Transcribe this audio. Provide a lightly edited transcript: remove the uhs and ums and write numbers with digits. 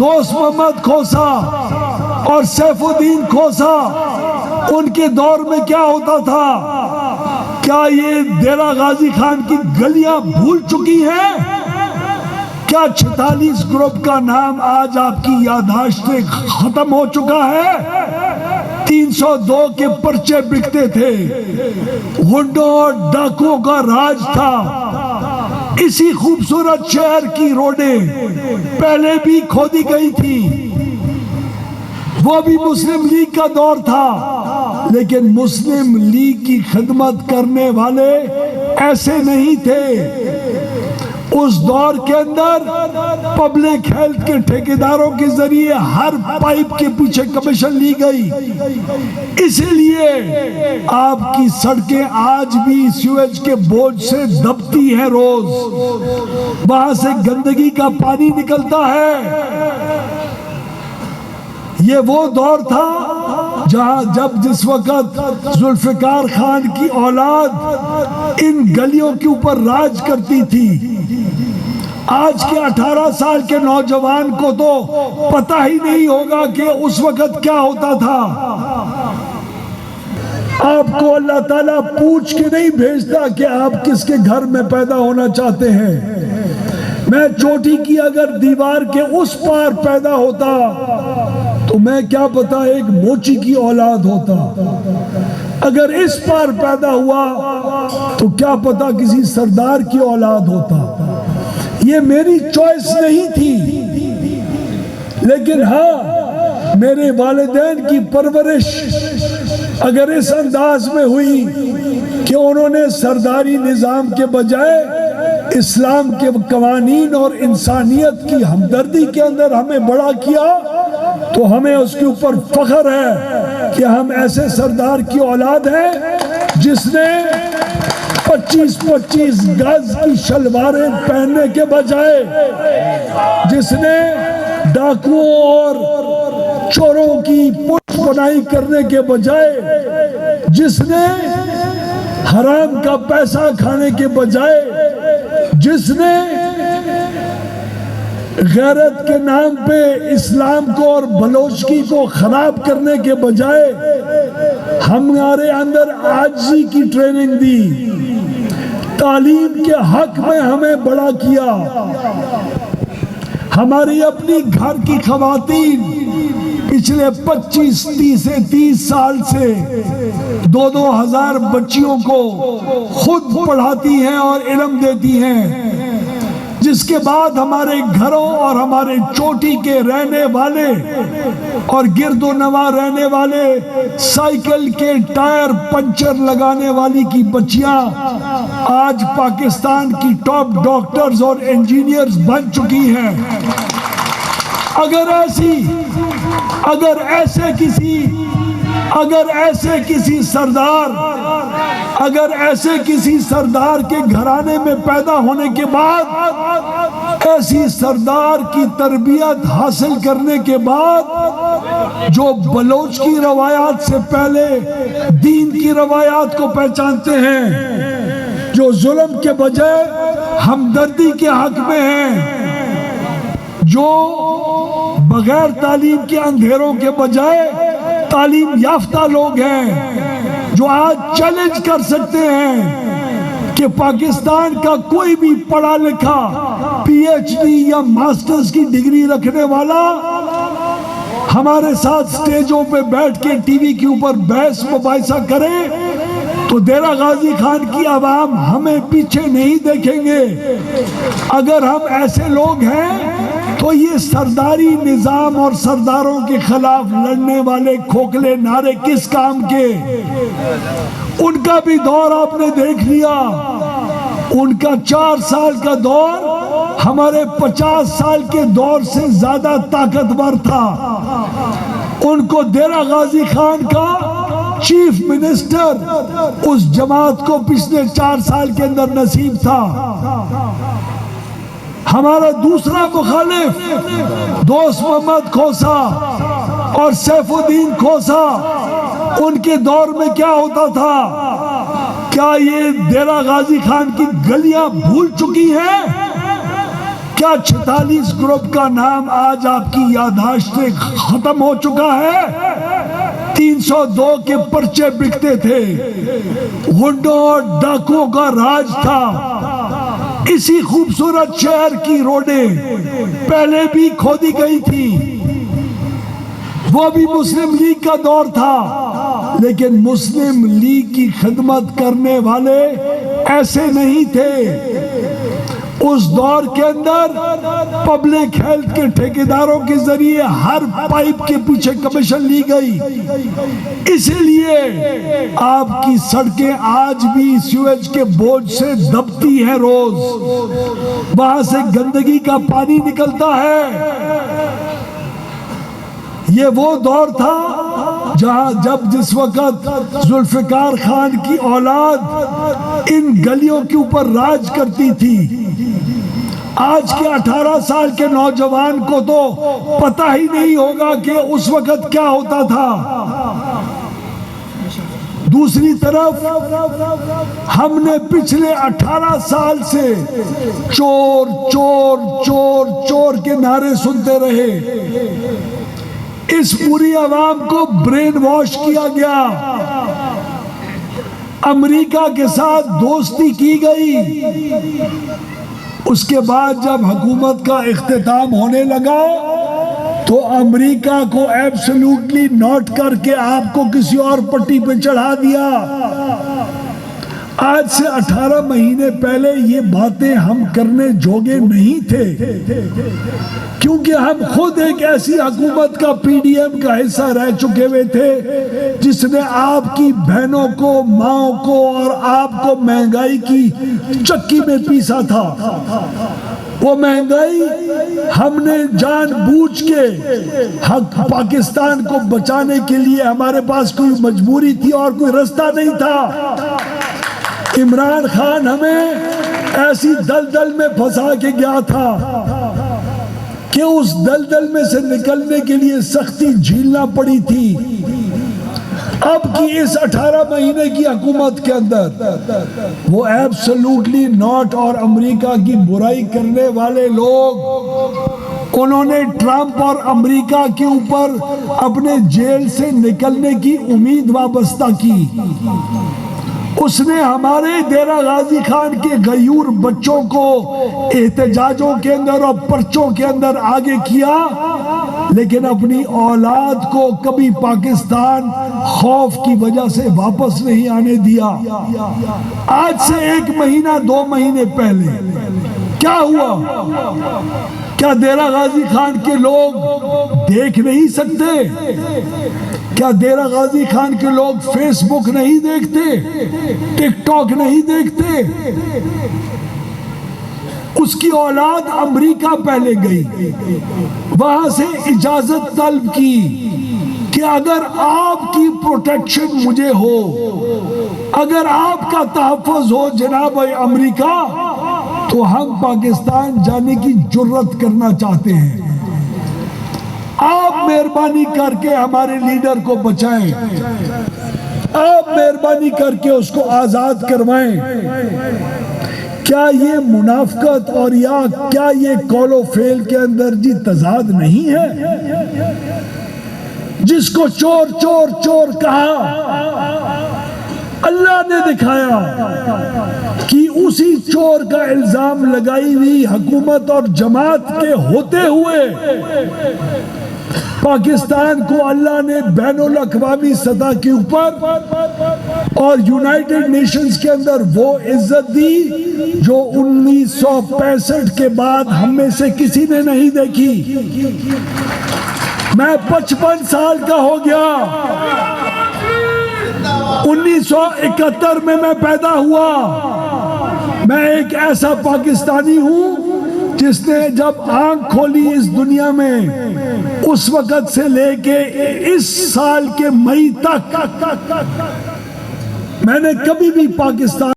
دوست محمد کھوسا اور سیف الدین کھوسا، ان کے دور میں کیا ہوتا تھا؟ کیا یہ ڈیرہ غازی خان کی گلیاں بھول چکی ہیں؟ کیا 46 گروپ کا نام آج آپ کی یادداشت سے ختم ہو چکا ہے؟ 302 کے پرچے بکتے تھے، غنڈوں اور ڈاکوؤں کا راج تھا۔ اسی خوبصورت شہر کی روڈیں پہلے بھی کھودی گئی تھی، وہ بھی مسلم لیگ کا دور تھا، لیکن مسلم لیگ کی خدمت کرنے والے ایسے نہیں تھے۔ اس دور کے اندر پبلک ہیلتھ کے ٹھیکیداروں کے ذریعے ہر پائپ کے پیچھے کمیشن لی گئی، اسی لیے آپ کی سڑکیں آج بھی سیویج کے بوجھ سے دبتی ہیں، روز وہاں سے گندگی کا پانی نکلتا ہے۔ یہ وہ دور تھا جس وقت ذوالفقار خان کی اولاد ان گلیوں کے اوپر راج کرتی تھی۔ آج کے 18 سال کے نوجوان کو تو پتہ ہی نہیں ہوگا کہ اس وقت کیا ہوتا تھا۔ آپ کو اللہ تعالیٰ پوچھ کے نہیں بھیجتا کہ آپ کس کے گھر میں پیدا ہونا چاہتے ہیں۔ میں چوٹی کی اگر دیوار کے اس پار پیدا ہوتا تو میں کیا پتا ایک موچی کی اولاد ہوتا، اگر اس پار پیدا ہوا تو کیا پتا کسی سردار کی اولاد ہوتا۔ یہ میری چوائس نہیں تھی، لیکن ہاں میرے والدین کی پرورش اگر اس انداز میں ہوئی کہ انہوں نے سرداری نظام کے بجائے اسلام کے قوانین اور انسانیت کی ہمدردی کے اندر ہمیں بڑا کیا، تو ہمیں اس کے اوپر فخر ہے کہ ہم ایسے سردار کی اولاد ہیں جس نے 25 گز کی شلواریں پہننے کے بجائے، جس نے ڈاکوؤں اور چوروں کی پشت پناہی کرنے کے بجائے، جس نے حرام کا پیسہ کھانے کے بجائے، جس نے غیرت کے نام پہ اسلام کو اور بلوچی کو خراب کرنے کے بجائے ہمارے اندر عاجزی کی ٹریننگ دی، تعلیم کے حق میں ہمیں بڑا کیا۔ ہماری اپنی گھر کی خواتین پچھلے 25-30 سال سے 2,000 بچیوں کو خود پڑھاتی ہیں اور علم دیتی ہیں، جس کے بعد ہمارے گھروں اور ہمارے چوٹی کے رہنے والے اور گرد و نواح رہنے والے سائیکل کے ٹائر پنچر لگانے والی کی بچیاں آج پاکستان کی ٹاپ ڈاکٹرز اور انجینئرز بن چکی ہیں۔ اگر ایسے کسی سردار کے گھرانے میں پیدا ہونے کے بعد، ایسی سردار کی تربیت حاصل کرنے کے بعد، جو بلوچ کی روایات سے پہلے دین کی روایات کو پہچانتے ہیں، جو ظلم کے بجائے ہمدردی کے حق میں ہیں، جو بغیر تعلیم کے اندھیروں کے بجائے تعلیم یافتہ لوگ ہیں، جو آج چیلنج کر سکتے ہیں کہ پاکستان کا کوئی بھی پڑھا لکھا PhD یا ماسٹرز کی ڈگری رکھنے والا ہمارے ساتھ سٹیجوں پہ بیٹھ کے ٹی وی کے اوپر بحث مباحثہ کرے تو ڈیرہ غازی خان کی عوام ہمیں پیچھے نہیں دیکھیں گے۔ اگر ہم ایسے لوگ ہیں تو یہ سرداری نظام اور سرداروں کے خلاف لڑنے والے کھوکھلے نعرے کس کام کے؟ ان کا بھی دور آپ نے دیکھ لیا، ان کا 4 سال کا دور ہمارے 50 سال کے دور سے زیادہ طاقتور تھا۔ ان کو ڈیرہ غازی خان کا چیف منسٹر اس جماعت کو پچھلے 4 سال کے اندر نصیب تھا۔ ہمارا دوسرا مخالف دوست محمد کھوسا اور سیف الدین کھوسا، ان کے دور میں کیا ہوتا تھا؟ کیا یہ ڈیرہ غازی خان کی گلیاں بھول چکی ہیں؟ کیا 46 گروپ کا نام آج آپ کی یادداشت سے ختم ہو چکا ہے؟ 302 کے پرچے بکتے تھے، غنڈوں اور ڈاکوؤں کا راج تھا۔ اسی خوبصورت شہر کی روڈیں پہلے بھی کھودی گئی تھی، وہ بھی مسلم لیگ کا دور تھا، لیکن مسلم لیگ کی خدمت کرنے والے ایسے نہیں تھے۔ اس دور کے اندر پبلک ہیلتھ کے ٹھیکیداروں کے ذریعے ہر پائپ کے پیچھے کمیشن لی گئی، اسی لیے آپ کی سڑکیں آج بھی سیویج کے بوجھ سے دبتی ہیں، روز وہاں سے گندگی کا پانی نکلتا ہے۔ یہ وہ دور تھا جس وقت ذوالفقار خان کی اولاد ان گلیوں کے اوپر راج کرتی تھی۔ آج کے 18 سال کے نوجوان کو تو پتہ ہی نہیں ہوگا کہ اس وقت کیا ہوتا تھا۔ دوسری طرف ہم نے پچھلے 18 سال سے چور چور چور چور کے نعرے سنتے رہے، اس پوری عوام کو برین واش کیا گیا، امریکہ کے ساتھ دوستی کی گئی۔ اس کے بعد جب حکومت کا اختتام ہونے لگا تو امریکہ کو ایبسولوٹلی نوٹ کر کے آپ کو کسی اور پٹی پہ چڑھا دیا۔ آج سے 18 مہینے پہلے یہ باتیں ہم کرنے جوگے نہیں تھے، کیونکہ ہم خود ایک ایسی حکومت کا پی ڈی ایم کا حصہ رہ چکے ہوئے تھے جس نے آپ کی بہنوں کو، ماؤں کو اور آپ کو مہنگائی کی چکی میں پیسا تھا۔ وہ مہنگائی ہم نے جان بوجھ کے حق پاکستان کو بچانے کے لیے، ہمارے پاس کوئی مجبوری تھی اور کوئی رستہ نہیں تھا۔ عمران خان ہمیں ایسی دلدل میں پھنسا کے گیا تھا کہ اس دلدل میں سے نکلنے کے لیے سختی جھیلنا پڑی تھی۔ اب کی اس 18 مہینے کی حکومت کے اندر وہ ایبسولوٹلی ناٹ اور امریکہ کی برائی کرنے والے لوگ، انہوں نے ٹرمپ اور امریکہ کے اوپر اپنے جیل سے نکلنے کی امید وابستہ کی۔ اس نے ہمارے ڈیرہ غازی خان کے غیور بچوں کو احتجاجوں کے اندر اور پرچوں کے اندر آگے کیا، لیکن اپنی اولاد کو کبھی پاکستان خوف کی وجہ سے واپس نہیں آنے دیا۔ آج سے 1 مہینہ 2 مہینے پہلے کیا ہوا؟ کیا ڈیرہ غازی خان کے لوگ دیکھ نہیں سکتے؟ کیا ڈیرہ غازی خان کے لوگ فیس بک نہیں دیکھتے، ٹک ٹاک نہیں دیکھتے؟ اس کی اولاد امریکہ پہلے گئی، وہاں سے اجازت طلب کی کہ اگر آپ کی پروٹیکشن مجھے ہو، اگر آپ کا تحفظ ہو جناب امریکہ، تو ہم پاکستان جانے کی جرت کرنا چاہتے ہیں۔ آپ مہربانی کر کے ہمارے لیڈر کو بچائیں، آپ مہربانی کر کے اس کو آزاد کروائیں۔ کیا یہ منافقت اور یا کیا یہ قول و فعل کے اندر جی تضاد نہیں ہے؟ جس کو چور چور چور کہا، اللہ نے دکھایا کہ اسی چور کا الزام لگائی ہوئی حکومت اور جماعت کے ہوتے ہوئے پاکستان کو اللہ نے بین الاقوامی سطح کے اوپر اور یونائٹڈ نیشنز کے اندر وہ عزت دی جو 1965 کے بعد ہم میں سے کسی نے نہیں دیکھی۔ میں 55 سال کا ہو گیا، 1971 میں پیدا ہوا۔ میں ایک ایسا پاکستانی ہوں جس نے جب آنکھ کھولی اس دنیا میں، اس وقت سے لے کے اس سال کے مئی تک میں نے کبھی بھی پاکستان